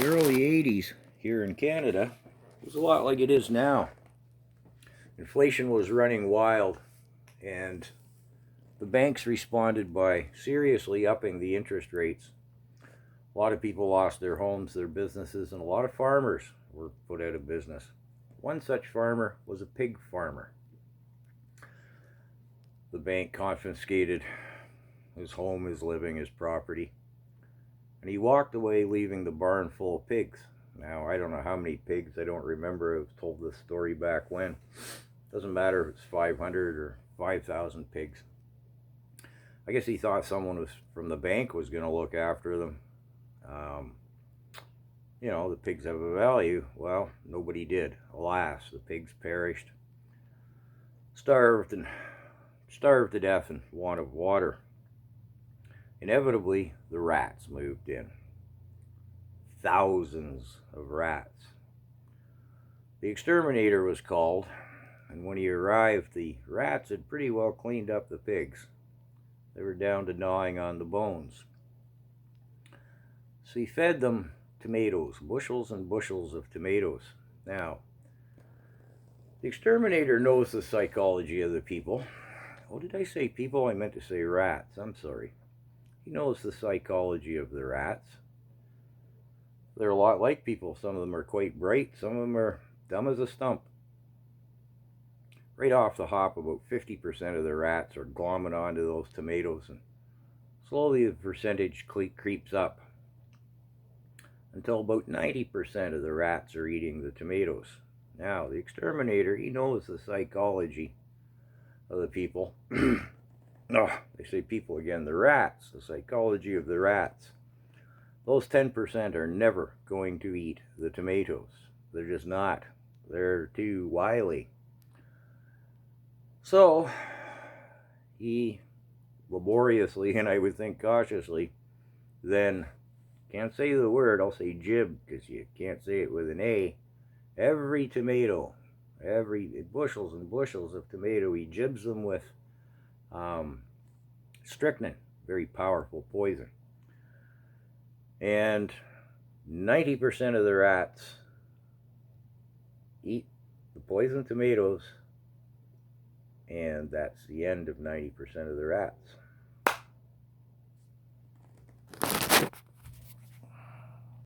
the early 80s here in Canada, it was a lot like it is now. Inflation was running wild, and the banks responded by seriously upping the interest rates. A lot of people lost their homes, their businesses, and a lot of farmers were put out of business. One such farmer was a pig farmer. The bank confiscated his home, his living, his property, and he walked away leaving the barn full of pigs. Now, I don't know how many pigs, I don't remember. I was told this story back when. Doesn't matter if it's 500 or 5,000 pigs. I guess he thought someone from the bank was going to look after them. The pigs have a value. Well, nobody did. Alas, the pigs perished, starved to death in want of water. Inevitably, the rats moved in. Thousands of rats. The exterminator was called, and when he arrived, the rats had pretty well cleaned up the pigs. They were down to gnawing on the bones. So he fed them tomatoes, bushels and bushels of tomatoes. Now, the exterminator knows the psychology of the people. Oh, did I say people? I meant to say rats. I'm sorry. He knows the psychology of the rats. They're a lot like people. Some of them are quite bright. Some of them are dumb as a stump. Right off the hop, about 50% of the rats are glomming onto those tomatoes, and slowly the percentage creeps up until about 90% of the rats are eating the tomatoes. Now, the exterminator, he knows the psychology of the people. They say people again, the rats, the psychology of the rats. Those 10% are never going to eat the tomatoes. They're just not. They're too wily. So, he laboriously, and I would think cautiously, then, can't say the word, I'll say jib, because you can't say it with an A. Every tomato, every bushels and bushels of tomato, he jibs them with strychnine, very powerful poison. And 90% of the rats eat the poisoned tomatoes, and that's the end of 90% of the rats.